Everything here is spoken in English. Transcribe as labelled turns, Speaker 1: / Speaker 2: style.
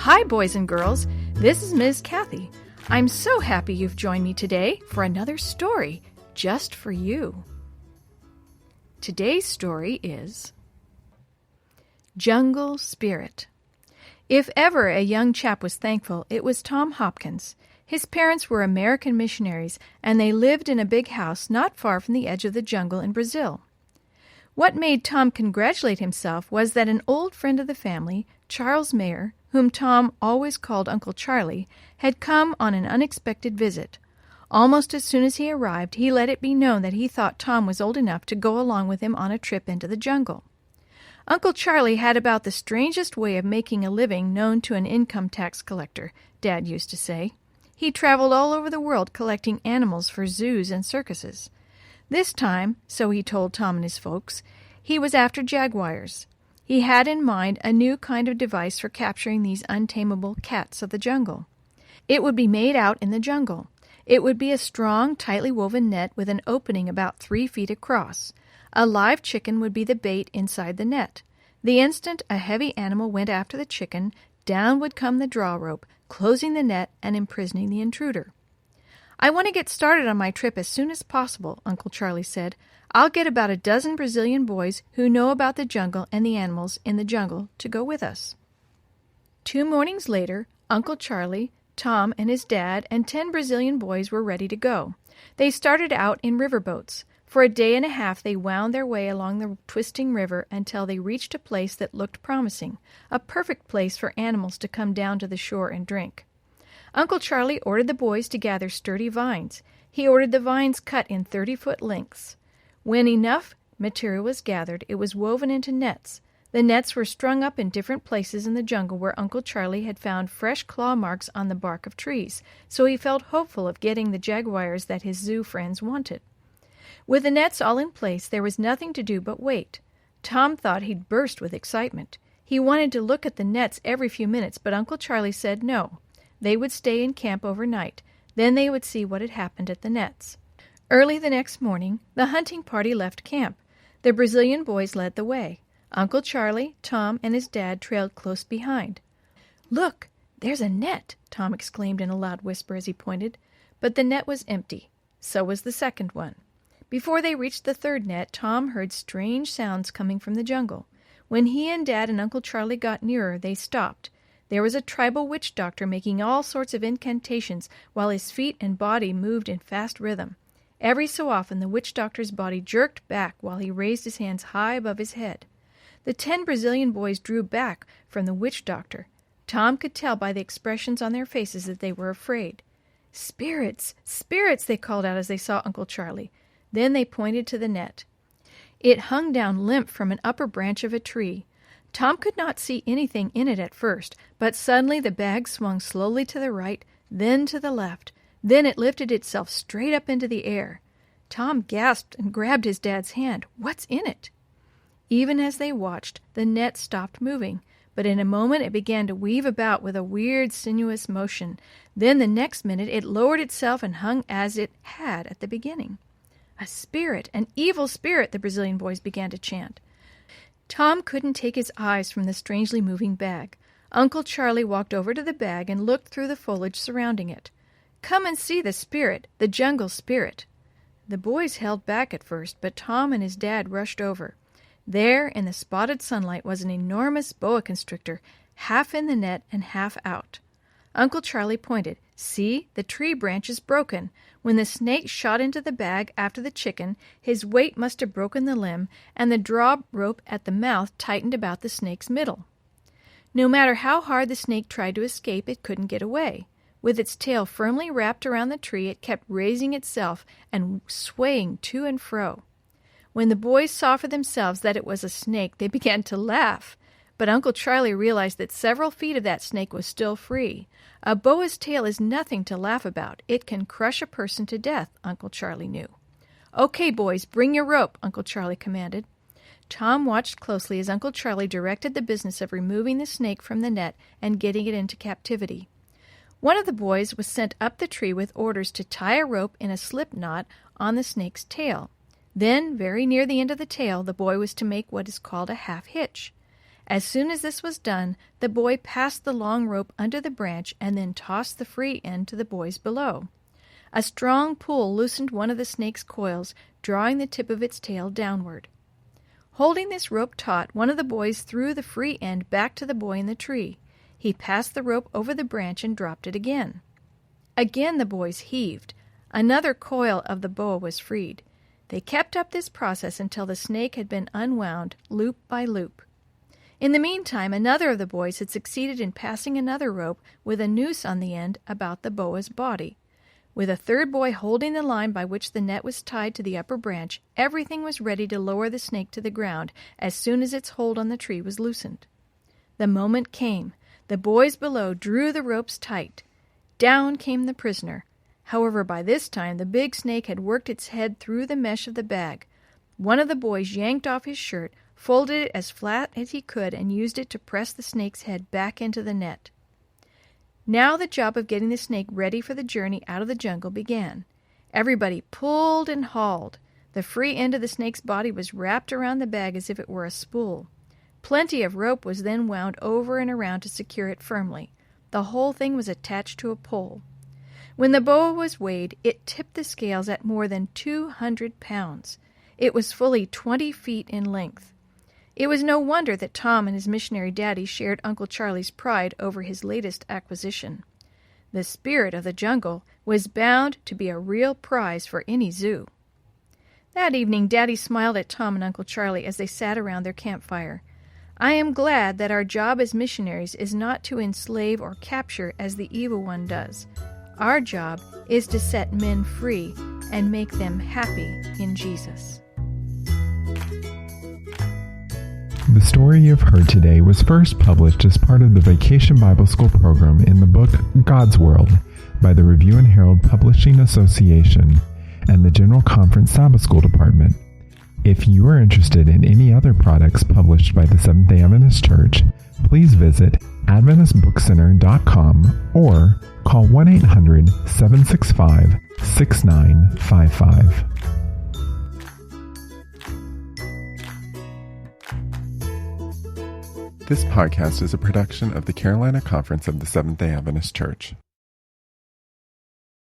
Speaker 1: Hi, boys and girls. This is Ms. Kathy. I'm so happy you've joined me today for another story just for you. Today's story is Jungle Spirit. If ever a young chap was thankful, it was Tom Hopkins. His parents were American missionaries, and they lived in a big house not far from the edge of the jungle in Brazil. What made Tom congratulate himself was that an old friend of the family, Charles Mayer, whom Tom always called Uncle Charlie, had come on an unexpected visit. Almost as soon as he arrived, he let it be known that he thought Tom was old enough to go along with him on a trip into the jungle. Uncle Charlie had about the strangest way of making a living known to an income tax collector, Dad used to say. He traveled all over the world collecting animals for zoos and circuses. This time, so he told Tom and his folks, he was after jaguars. He had in mind a new kind of device for capturing these untamable cats of the jungle. It would be made out in the jungle. It would be a strong, tightly woven net with an opening about 3 feet across. A live chicken would be the bait inside the net. The instant a heavy animal went after the chicken, down would come the draw rope, closing the net and imprisoning the intruder. "I want to get started on my trip as soon as possible," Uncle Charlie said. "I'll get about a dozen Brazilian boys who know about the jungle and the animals in the jungle to go with us." 2 mornings later, Uncle Charlie, Tom, and his dad and 10 Brazilian boys were ready to go. They started out in riverboats. For a day and a half they wound their way along the twisting river until they reached a place that looked promising, a perfect place for animals to come down to the shore and drink. Uncle Charlie ordered the boys to gather sturdy vines. He ordered the vines cut in 30-foot lengths. When enough material was gathered, it was woven into nets. The nets were strung up in different places in the jungle where Uncle Charlie had found fresh claw marks on the bark of trees, so he felt hopeful of getting the jaguars that his zoo friends wanted. With the nets all in place, there was nothing to do but wait. Tom thought he'd burst with excitement. He wanted to look at the nets every few minutes, but Uncle Charlie said no. They would stay in camp overnight. Then they would see what had happened at the nets. Early the next morning, the hunting party left camp. The Brazilian boys led the way. Uncle Charlie, Tom, and his dad trailed close behind. "Look, there's a net!" Tom exclaimed in a loud whisper as he pointed. But the net was empty. So was the second one. Before they reached the third net, Tom heard strange sounds coming from the jungle. When he and Dad and Uncle Charlie got nearer, they stopped. There was a tribal witch doctor making all sorts of incantations while his feet and body moved in fast rhythm. Every so often the witch doctor's body jerked back while he raised his hands high above his head. The 10 Brazilian boys drew back from the witch doctor. Tom could tell by the expressions on their faces that they were afraid. "Spirits! Spirits!" they called out as they saw Uncle Charlie. Then they pointed to the net. It hung down limp from an upper branch of a tree. Tom could not see anything in it at first, but suddenly the bag swung slowly to the right, then to the left. Then it lifted itself straight up into the air. Tom gasped and grabbed his dad's hand. "What's in it?" Even as they watched, the net stopped moving, but in a moment it began to weave about with a weird, sinuous motion. Then the next minute it lowered itself and hung as it had at the beginning. "A spirit, an evil spirit," the Brazilian boys began to chant. Tom couldn't take his eyes from the strangely moving bag. Uncle Charlie walked over to the bag and looked through the foliage surrounding it. "Come and see the spirit, the jungle spirit." The boys held back at first, but Tom and his dad rushed over. There, in the spotted sunlight, was an enormous boa constrictor, half in the net and half out. Uncle Charlie pointed. "See, the tree branch is broken. When the snake shot into the bag after the chicken, his weight must have broken the limb, and the draw rope at the mouth tightened about the snake's middle. No matter how hard the snake tried to escape, it couldn't get away. With its tail firmly wrapped around the tree, it kept raising itself and swaying to and fro. When the boys saw for themselves that it was a snake, they began to laugh. But Uncle Charlie realized that several feet of that snake was still free. A boa's tail is nothing to laugh about. It can crush a person to death, Uncle Charlie knew. "Okay, boys, bring your rope," Uncle Charlie commanded. Tom watched closely as Uncle Charlie directed the business of removing the snake from the net and getting it into captivity. One of the boys was sent up the tree with orders to tie a rope in a slip knot on the snake's tail. Then, very near the end of the tail, the boy was to make what is called a half hitch. As soon as this was done, the boy passed the long rope under the branch and then tossed the free end to the boys below. A strong pull loosened one of the snake's coils, drawing the tip of its tail downward. Holding this rope taut, one of the boys threw the free end back to the boy in the tree. He passed the rope over the branch and dropped it again. Again the boys heaved. Another coil of the boa was freed. They kept up this process until the snake had been unwound loop by loop. In the meantime, another of the boys had succeeded in passing another rope with a noose on the end about the boa's body. With a third boy holding the line by which the net was tied to the upper branch, everything was ready to lower the snake to the ground as soon as its hold on the tree was loosened. The moment came. The boys below drew the ropes tight. Down came the prisoner. However, by this time the big snake had worked its head through the mesh of the bag. One of the boys yanked off his shirt, folded it as flat as he could, and used it to press the snake's head back into the net. Now the job of getting the snake ready for the journey out of the jungle began. Everybody pulled and hauled. The free end of the snake's body was wrapped around the bag as if it were a spool. Plenty of rope was then wound over and around to secure it firmly. The whole thing was attached to a pole. When the boa was weighed, it tipped the scales at more than 200 pounds. It was fully 20 feet in length. It was no wonder that Tom and his missionary daddy shared Uncle Charlie's pride over his latest acquisition. The spirit of the jungle was bound to be a real prize for any zoo. That evening, Daddy smiled at Tom and Uncle Charlie as they sat around their campfire. I am glad that our job as missionaries is not to enslave or capture as the evil one does. Our job is to set men free and make them happy in Jesus.
Speaker 2: The story you've heard today was first published as part of the Vacation Bible School program in the book God's World by the Review and Herald Publishing Association and the General Conference Sabbath School Department. If you are interested in any other products published by the Seventh-day Adventist Church, please visit AdventistBookCenter.com or call 1-800-765-6955. This podcast is a production of the Carolina Conference of the Seventh-day Adventist Church.